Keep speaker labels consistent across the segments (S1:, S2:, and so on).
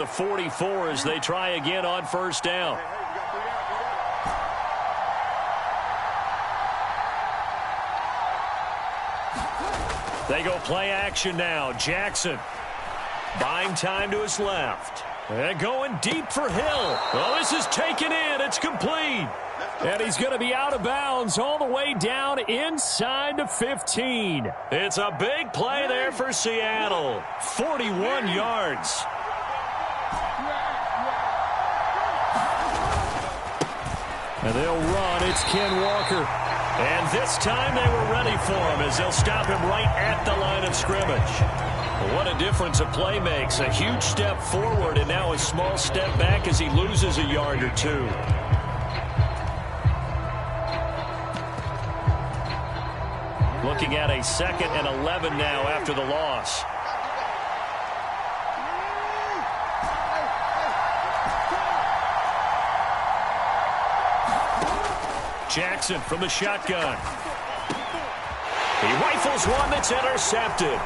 S1: The 44 as they try again on first down. They go play action now. Jackson buying time to his left. And going deep for Hill. Well, this is taken in. It's complete. And he's going to be out of bounds all the way down inside the 15. It's a big play there for Seattle. 41 yards. And they'll run. It's Ken Walker. And this time they were ready for him as they'll stop him right at the line of scrimmage. What a difference a play makes. A huge step forward and now a small step back as he loses a yard or two. Looking at a 2nd and 11 now after the loss. Jackson from the shotgun. He rifles one that's intercepted.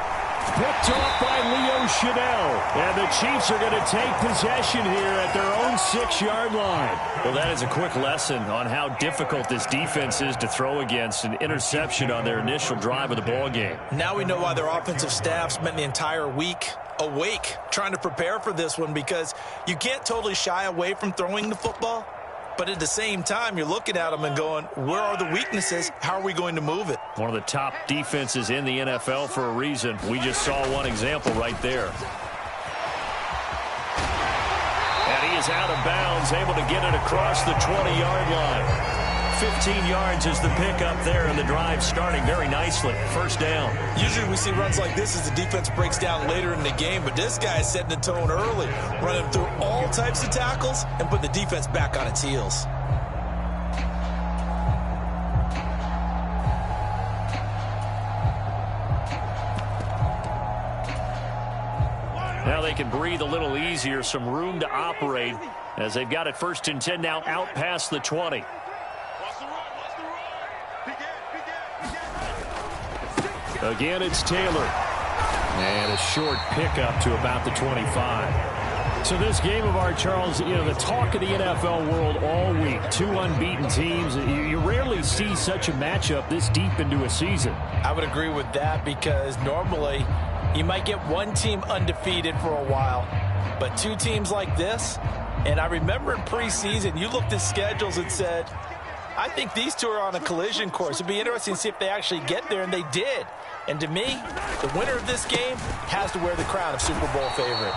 S1: Picked off by Leo Chanel. And the Chiefs are going to take possession here at their own 6-yard line. Well, that is a quick lesson on how difficult this defense is to throw against. An interception on their initial drive of the ball game.
S2: Now we know why their offensive staff spent the entire week awake trying to prepare for this one, because you can't totally shy away from throwing the football. But at the same time, you're looking at them and going, where are the weaknesses? How are we going to move it?
S1: One of the top defenses in the NFL for a reason. We just saw one example right there. And he is out of bounds, able to get it across the 20-yard line. 15 yards is the pickup there, and the drive starting very nicely. First down.
S2: Usually we see runs like this as the defense breaks down later in the game, but this guy is setting the tone early, running through all types of tackles and putting the defense back on its heels.
S1: Now they can breathe a little easier, some room to operate as they've got it 1st and 10 now out past the 20. Again, it's Taylor. And a short pickup to about the 25. So this game of art, Charles, you know, the talk of the NFL world all week. 2 unbeaten teams. You rarely see such a matchup this deep into a season.
S2: I would agree with that, because normally you might get one team undefeated for a while, but 2 teams like this. And I remember in preseason, you looked at schedules and said, I think these 2 are on a collision course. It'd be interesting to see if they actually get there, and they did. And to me, the winner of this game has to wear the crown of Super Bowl favorite.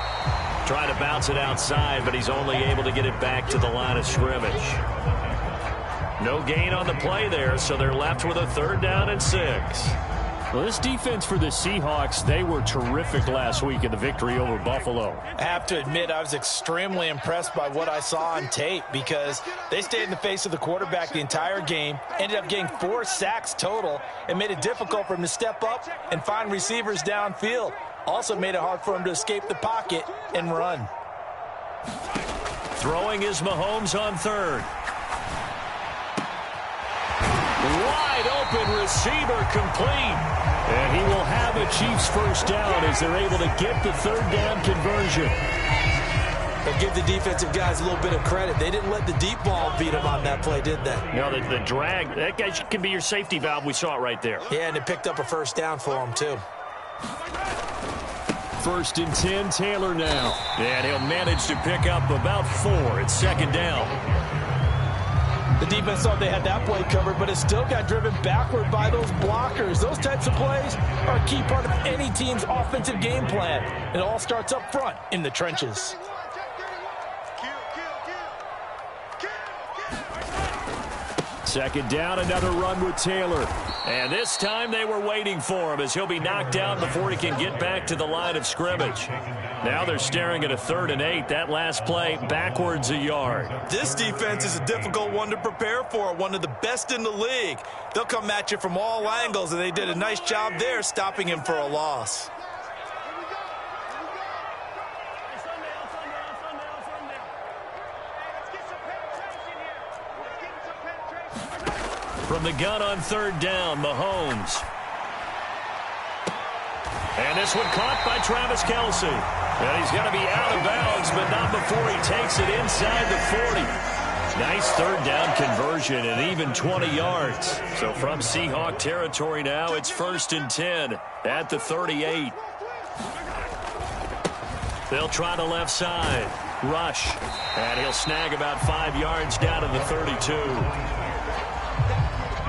S1: Trying to bounce it outside, but he's only able to get it back to the line of scrimmage. No gain on the play there, so they're left with a 3rd down and 6. Well, this defense for the Seahawks, they were terrific last week in the victory over Buffalo.
S2: I have to admit, I was extremely impressed by what I saw on tape, because they stayed in the face of the quarterback the entire game, ended up getting 4 sacks total, and made it difficult for him to step up and find receivers downfield. Also made it hard for him to escape the pocket and run.
S1: Throwing is Mahomes on 3rd. Wide open receiver, complete. And he will have a Chiefs 1st down as they're able to get the 3rd down conversion.
S2: But give the defensive guys a little bit of credit. They didn't let the deep ball beat them on that play, did they?
S1: No, the drag, that guy can be your safety valve. We saw it right there.
S2: Yeah, and it picked up a 1st down for him, too.
S1: 1st and 10, Taylor now. And he'll manage to pick up about 4. It's 2nd down.
S2: The defense thought they had that play covered, but it still got driven backward by those blockers. Those types of plays are a key part of any team's offensive game plan. It all starts up front in the trenches.
S1: Second down, another run with Taylor. And this time they were waiting for him as he'll be knocked down before he can get back to the line of scrimmage. Now they're staring at a 3rd and 8. That last play backwards a yard.
S2: This defense is a difficult one to prepare for, one of the best in the league. They'll come at you from all angles, and they did a nice job there stopping him for a loss.
S1: From the gun on 3rd down, Mahomes. And this one caught by Travis Kelce. And he's going to be out of bounds, but not before he takes it inside the 40. Nice third down conversion and even 20 yards. So from Seahawk territory now, it's 1st and 10 at the 38. They'll try the left side. Rush. And he'll snag about 5 yards down to the 32.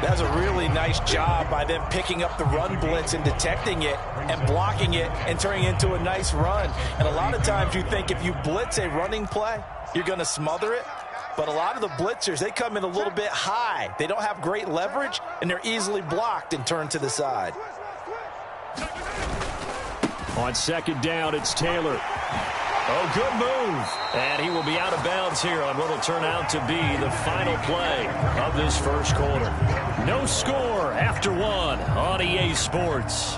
S2: That's a really nice job by them picking up the run blitz and detecting it and blocking it and turning it into a nice run. And a lot of times you think if you blitz a running play, you're going to smother it. But a lot of the blitzers, they come in a little bit high. They don't have great leverage, and they're easily blocked and turned to the side.
S1: On 2nd down, it's Taylor. Oh, good move. And he will be out of bounds here on what will turn out to be the final play of this first quarter. No score after 1 on EA Sports.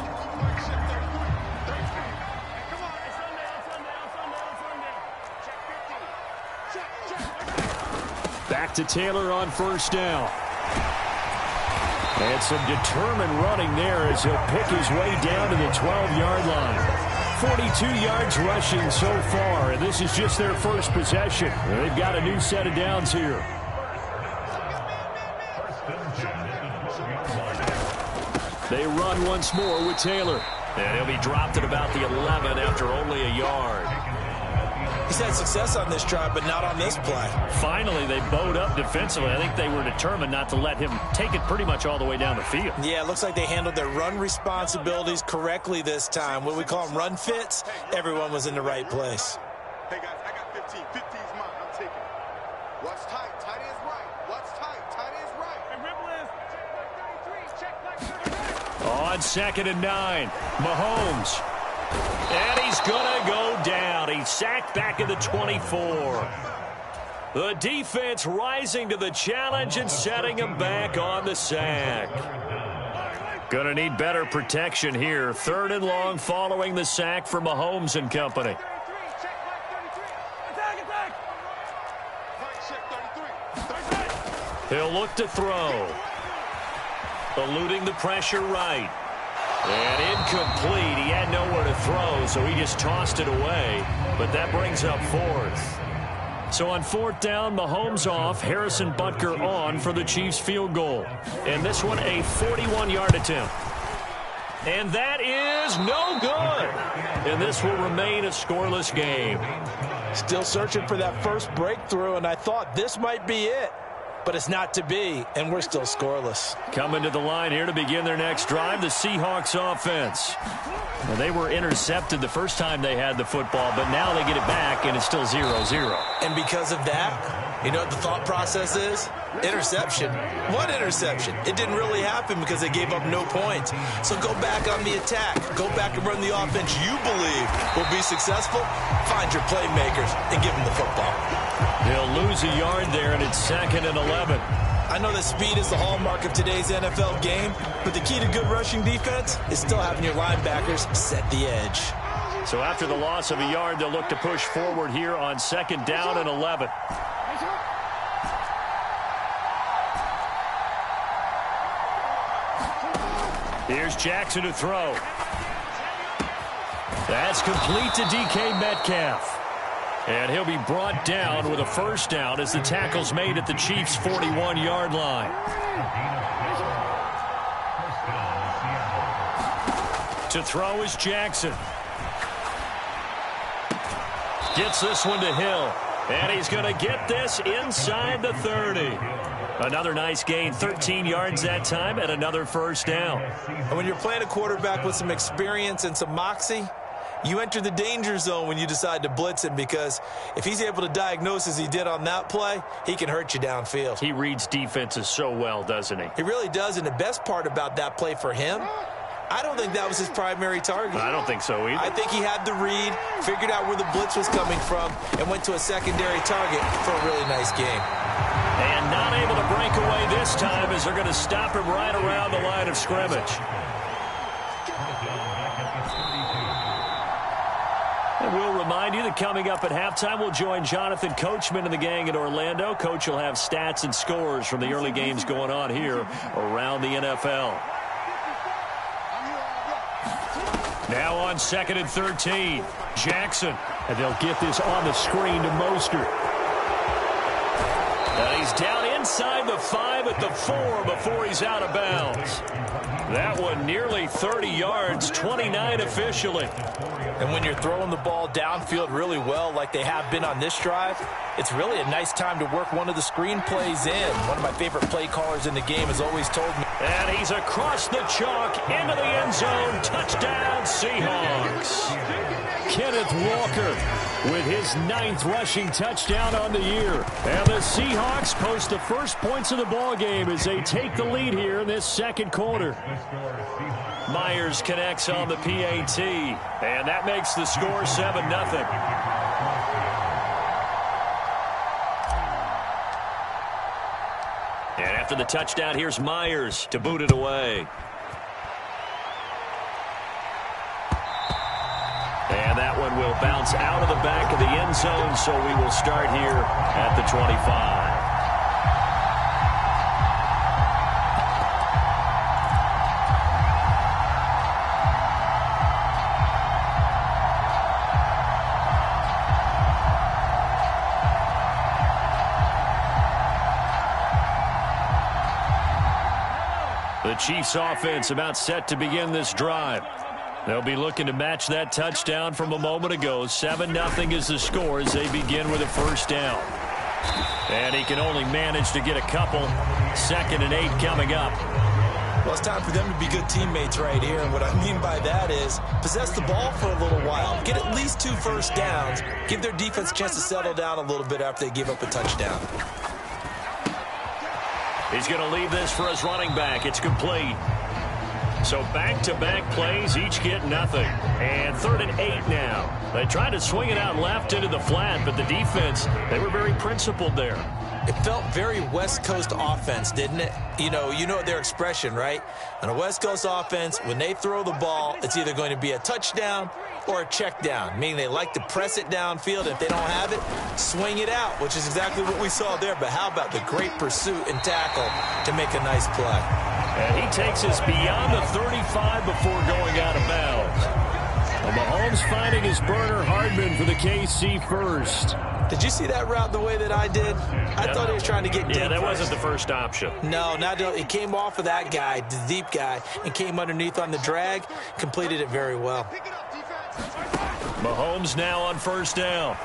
S1: Back to Taylor on 1st down. And some determined running there as he'll pick his way down to the 12-yard line. 42 yards rushing so far, and this is just their first possession. They've got a new set of downs here. They run once more with Taylor. And he'll be dropped at about the 11 after only a yard.
S2: He's had success on this drive, but not on this play.
S1: Finally, they bowed up defensively. I think they were determined not to let him take it pretty much all the way down the field.
S2: Yeah, it looks like they handled their run responsibilities correctly this time. What we call them run fits, everyone was in the right place.
S3: Hey, guys, I got 15. 15's mine. I'm taking it. What's tight? Tight is right. What's tight? Tight is right. And Ripple is check back 33. Check back 33.
S1: On 2nd and 9, Mahomes. And he's going to go down. He's sacked back at the 24. The defense rising to the challenge and setting him back on the sack. Going to need better protection here. 3rd and long following the sack for Mahomes and company. He'll look to throw. Eluding the pressure right. And incomplete. He had nowhere to throw, so he just tossed it away. But that brings up 4th. So on 4th down, Mahomes off, Harrison Butker on for the Chiefs field goal. And this one a 41-yard attempt. And that is no good. And this will remain a scoreless game.
S2: Still searching for that first breakthrough, and I thought this might be it. But it's not to be, and we're still scoreless.
S1: Coming to the line here to begin their next drive, the Seahawks offense. Well, they were intercepted the first time they had the football, but now they get it back, and it's still 0-0.
S2: And because of that, you know what the thought process is? Interception. What interception? It didn't really happen because they gave up no points. So go back on the attack. Go back and run the offense you believe will be successful. Find your playmakers and give them the football.
S1: He'll lose a yard there, and it's 2nd and 11.
S2: I know that speed is the hallmark of today's NFL game, but the key to good rushing defense is still having your linebackers set the edge.
S1: So after the loss of a yard, they'll look to push forward here on 2nd down and 11. Here's Jackson to throw. That's complete to DK Metcalf. And he'll be brought down with a 1st down as the tackle's made at the Chiefs' 41-yard line. To throw is Jackson. Gets this one to Hill. And he's going to get this inside the 30. Another nice gain, 13 yards that time, and another 1st down.
S2: And when you're playing a quarterback with some experience and some moxie, you enter the danger zone when you decide to blitz him, because if he's able to diagnose as he did on that play, he can hurt you downfield.
S1: He reads defenses so well, doesn't he?
S2: He really does, and the best part about that play for him, I don't think that was his primary target.
S1: I don't think so either.
S2: I think he had the read, figured out where the blitz was coming from, and went to a secondary target for a really nice game.
S1: And not able to break away this time as they're going to stop him right around the line of scrimmage. And we'll remind you that coming up at halftime, we'll join Jonathan Coachman and the gang in Orlando. Coach will have stats and scores from the early games going on here around the NFL. Now on 2nd and 13. Jackson. And they'll get this on the screen to Mostert. And he's down inside the 5 at the 4 before he's out of bounds. That one nearly 30 yards, 29 officially.
S2: And when you're throwing the ball downfield really well like they have been on this drive, it's really a nice time to work one of the screen plays in. One of my favorite play callers in the game has always told me.
S1: And he's across the chalk into the end zone. Touchdown, Seahawks. Kenneth Walker with his 9th rushing touchdown on the year. And the Seahawks post the first points of the ball game as they take the lead here in this second quarter. Myers connects on the PAT, and that makes the score 7-0. And after the touchdown, here's Myers to boot it away. And that one will bounce out of the back of the end zone, so we will start here at the 25. The Chiefs offense about set to begin this drive. They'll be looking to match that touchdown from a moment ago. 7-0 is the score as they begin with a first down. And he can only manage to get a couple. 2nd and 8 coming up.
S2: Well, it's time for them to be good teammates right here. And what I mean by that is possess the ball for a little while. Get at least 2 first downs. Give their defense a chance to settle down a little bit after they give up a touchdown.
S1: He's going to leave this for his running back. It's complete. So back-to-back plays, each get nothing. And 3rd and 8 now. They tried to swing it out left into the flat, but the defense, they were very principled there.
S2: It felt very West Coast offense, didn't it? You know their expression, right? On a West Coast offense, when they throw the ball, it's either going to be a touchdown or a check down, meaning they like to press it downfield. If they don't have it, swing it out, which is exactly what we saw there. But how about the great pursuit and tackle to make a nice play?
S1: And he takes us beyond the 35 before going out of bounds. Well, Mahomes finding his burner Hardman for the KC first.
S2: Did you see that route the way that I did? I thought he was trying to get deep.
S1: Yeah, that wasn't the first option.
S2: No, it came off of that guy, the deep guy, and came underneath on the drag. Completed it very well.
S1: Mahomes now on first down.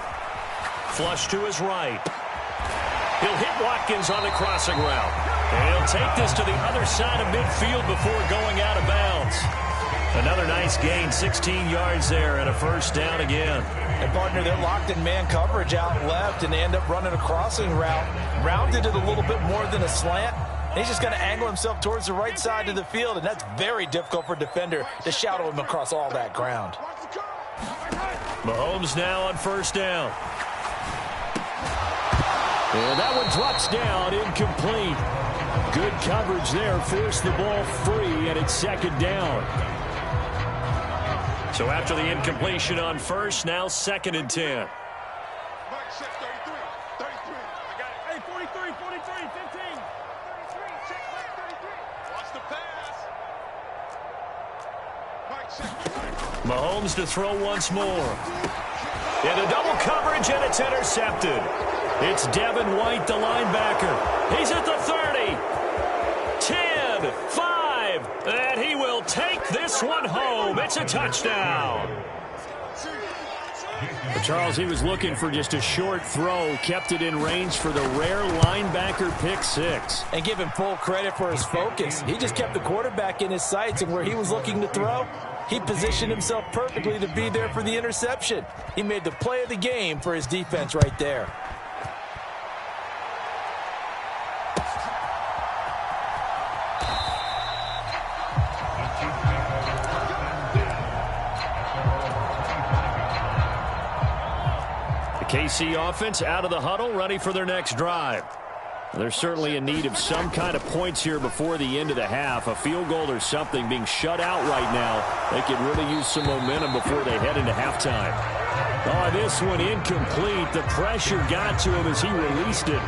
S1: Flush to his right. He'll hit Watkins on the crossing route. And he'll take this to the other side of midfield before going out of bounds. Another nice gain, 16 yards there, and a first down again.
S2: And, partner, they're locked in man coverage out left, and they end up running a crossing route. Rounded it a little bit more than a slant. And he's just going to angle himself towards the right side of the field, and that's very difficult for a defender to shadow him across all that ground.
S1: Mahomes now on first down. And that one drops down, incomplete. Good coverage there, forced the ball free, and it's 2nd down. So after the incompletion on first, now 2nd and 10.
S3: Hey, 43, 15. 33, check back 33. Watch the pass.
S1: Mahomes to throw once more. Into double coverage, and it's intercepted. It's Devin White, the linebacker. He's at the 30. 10, 5, and he will take this one home. It's a touchdown. But Charles, he was looking for just a short throw, kept it in range for the rare linebacker pick 6.
S2: And give him full credit for his focus. He just kept the quarterback in his sights, and where he was looking to throw, he positioned himself perfectly to be there for the interception. He made the play of the game for his defense right there.
S1: KC offense out of the huddle, ready for their next drive. They're certainly in need of some kind of points here before the end of the half. A field goal or something, being shut out right now. They could really use some momentum before they head into halftime. Oh, this one incomplete. The pressure got to him as he released it.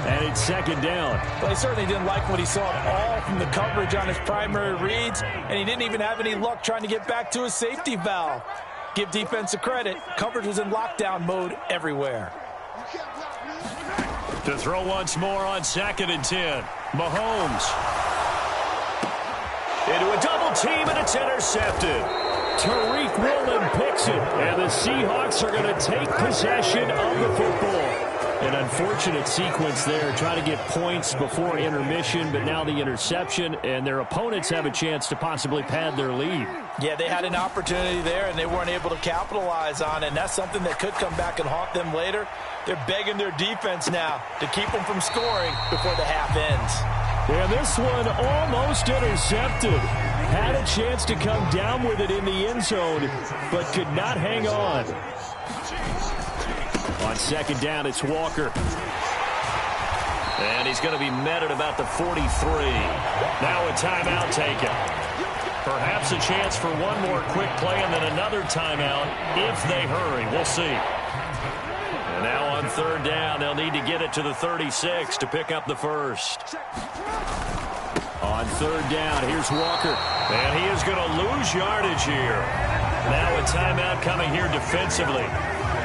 S1: And it's 2nd down.
S2: Well, he certainly didn't like what he saw at all from the coverage on his primary reads. And he didn't even have any luck trying to get back to his safety valve. give defense a credit. Coverage was in lockdown mode everywhere.
S1: To throw once more on 2nd and 10. Mahomes. Into a double team, and it's intercepted. Tariq Woolen picks it, and the Seahawks are going to take possession of the football. An unfortunate sequence there, trying to get points before intermission, but now the interception, and their opponents have a chance to possibly pad their lead.
S2: Yeah, they had an opportunity there, and they weren't able to capitalize on it, and that's something that could come back and haunt them later. They're begging their defense now to keep them from scoring before the half ends.
S1: Yeah, this one almost intercepted. Had a chance to come down with it in the end zone, but could not hang on. On 2nd down, it's Walker. And he's going to be met at about the 43. Now a timeout taken. Perhaps a chance for one more quick play and then another timeout if they hurry. We'll see. And now on 3rd down, they'll need to get it to the 36 to pick up the first. On 3rd down, here's Walker. And he is going to lose yardage here. Now a timeout coming here defensively.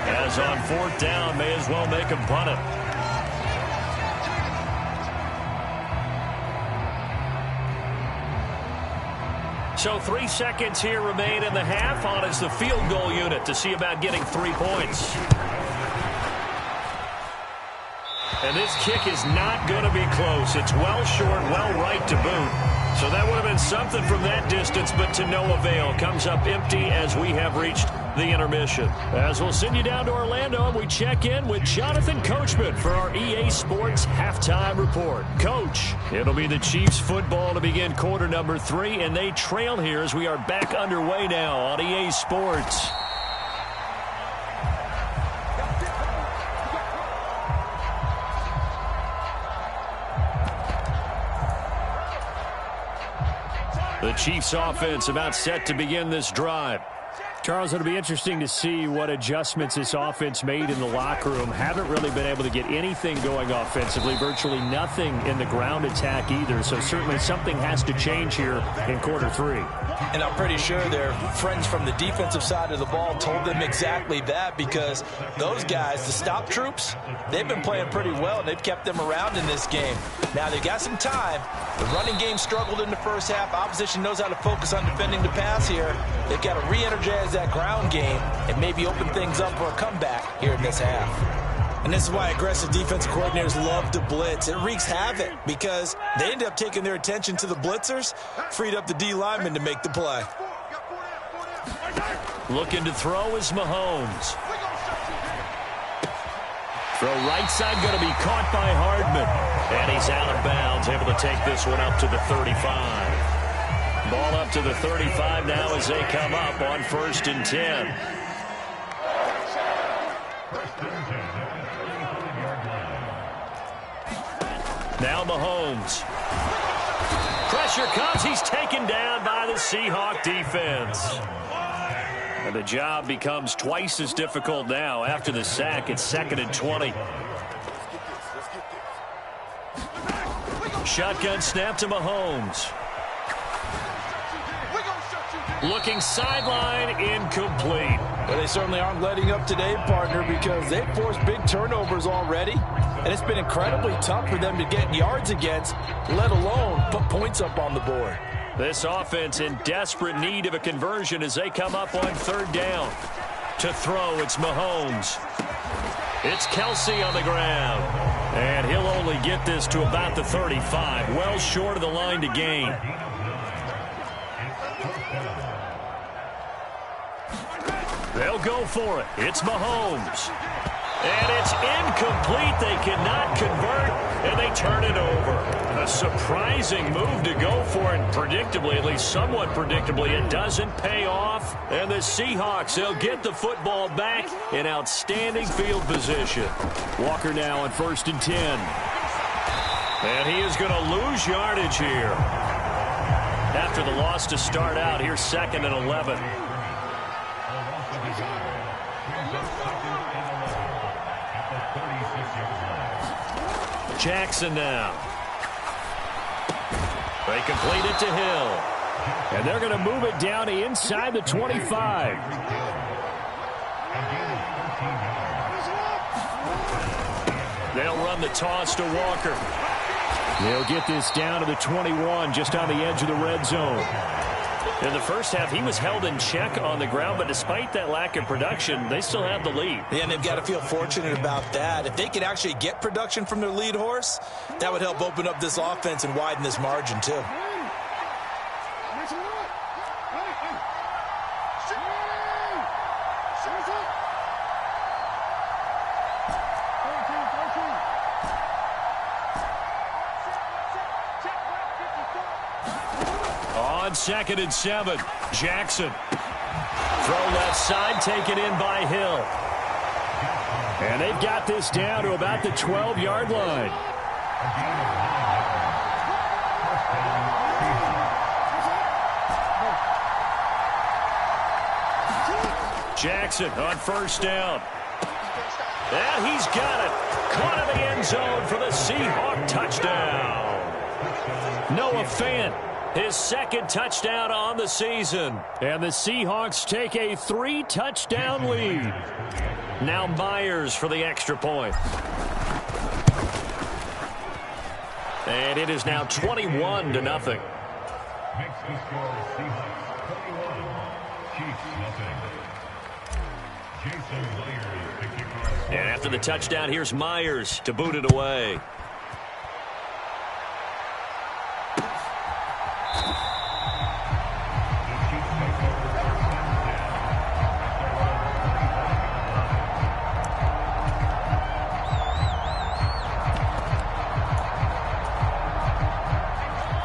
S1: As on 4th down, may as well make him punt it. So 3 seconds here remain in the half. On is the field goal unit to see about getting 3 points. And this kick is not going to be close. It's well short, well right to boot. So that would have been something from that distance, but to no avail. Comes up empty as we have reached the intermission. As we'll send you down to Orlando, and we check in with Jonathan Coachman for our EA Sports Halftime Report. Coach, it'll be the Chiefs football to begin quarter number 3, and they trail here as we are back underway now on EA Sports. The Chiefs offense about set to begin this drive. Charles, it'll be interesting to see what adjustments this offense made in the locker room. Haven't really been able to get anything going offensively, virtually nothing in the ground attack either. So certainly something has to change here in quarter 3.
S2: And I'm pretty sure their friends from the defensive side of the ball told them exactly that, because those guys, the stop troops, they've been playing pretty well. They've kept them around in this game. Now they've got some time. The running game struggled in the first half. Opposition knows how to focus on defending the pass here. They've got to re-energize that ground game and maybe open things up for a comeback here in this half. And this is why aggressive defensive coordinators love to blitz. It wreaks havoc because they end up taking their attention to the blitzers, freed up the D lineman to make the play.
S1: Looking to throw is Mahomes. Throw right side going to be caught by Hardman. And he's out of bounds, able to take this one up to the 35. Ball up to the 35 now as they come up on 1st and 10. Now Mahomes. Pressure comes. He's taken down by the Seahawk defense. And the job becomes twice as difficult now after the sack. It's 2nd and 20. Shotgun snap to Mahomes. Looking sideline, incomplete.
S2: Well, they certainly aren't letting up today, partner, because they've forced big turnovers already. And it's been incredibly tough for them to get yards against, let alone put points up on the board.
S1: This offense in desperate need of a conversion as they come up on 3rd down. To throw, it's Mahomes. It's Kelsey on the ground. And he'll only get this to about the 35. Well short of the line to gain. They'll go for it. It's Mahomes. And it's incomplete. They cannot convert, and they turn it over. A surprising move to go for it. Predictably, at least somewhat predictably, it doesn't pay off. And the Seahawks, they'll get the football back in outstanding field position. Walker now on 1st and 10. And he is going to lose yardage here. After the loss to start out, here's 2nd and 11. Jackson now. They complete it to Hill. And they're going to move it down to inside the 25. They'll run the toss to Walker. They'll get this down to the 21, just on the edge of the red zone. In the first half, he was held in check on the ground, but despite that lack of production, they still have the lead.
S2: Yeah, and they've got to feel fortunate about that. If they could actually get production from their lead horse, that would help open up this offense and widen this margin, too.
S1: On 2nd and 7, Jackson. Throw left side, taken in by Hill. And they've got this down to about the 12-yard line. Jackson on 1st down. And he's got it. Caught in the end zone for the Seahawk touchdown. Noah Fant. His 2nd touchdown on the season. And the Seahawks take a 3-touchdown lead. Now Myers for the extra point. And it is now 21-0. And after the touchdown, here's Myers to boot it away.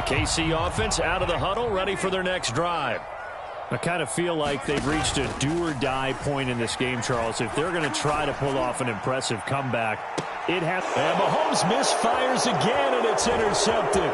S1: KC offense out of the huddle, ready for their next drive. I kind of feel like they've reached a do-or-die point in this game, Charles. If they're going to try to pull off an impressive comeback, it has. And Mahomes misfires again, and it's intercepted.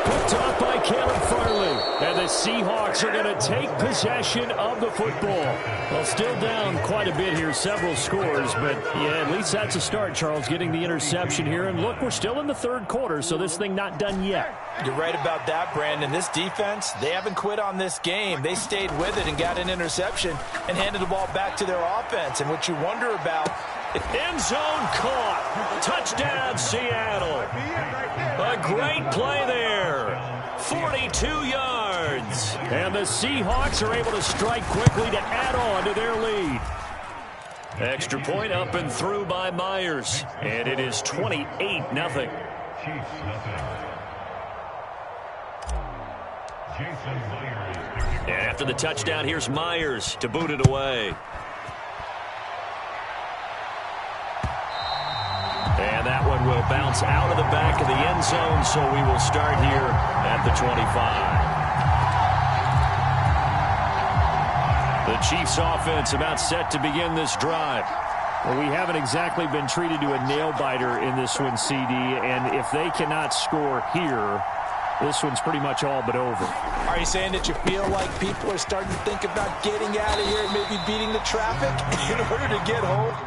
S1: Picked off by Caleb Farley. And the Seahawks are going to take possession of the football. Well, still down quite a bit here, several scores. But, yeah, at least that's a start, Charles, getting the interception here. And, look, we're still in the 3rd quarter, so this thing not done yet.
S2: You're right about that, Brandon. This defense, they haven't quit on this game. They stayed with it and got an interception and handed the ball back to their offense. And what you wonder about...
S1: End zone caught. Touchdown, Seattle. A great play there. 42 yards. And the Seahawks are able to strike quickly to add on to their lead. Extra point up and through by Myers. And it is 28-0. And after the touchdown, here's Myers to boot it away. And that one will bounce out of the back of the end zone, so we will start here at the 25. The Chiefs offense about set to begin this drive. Well, we haven't exactly been treated to a nail-biter in this one, CD, and if they cannot score here, this one's pretty much all but over.
S2: Are you saying that you feel like people are starting to think about getting out of here and maybe beating the traffic in order to get home?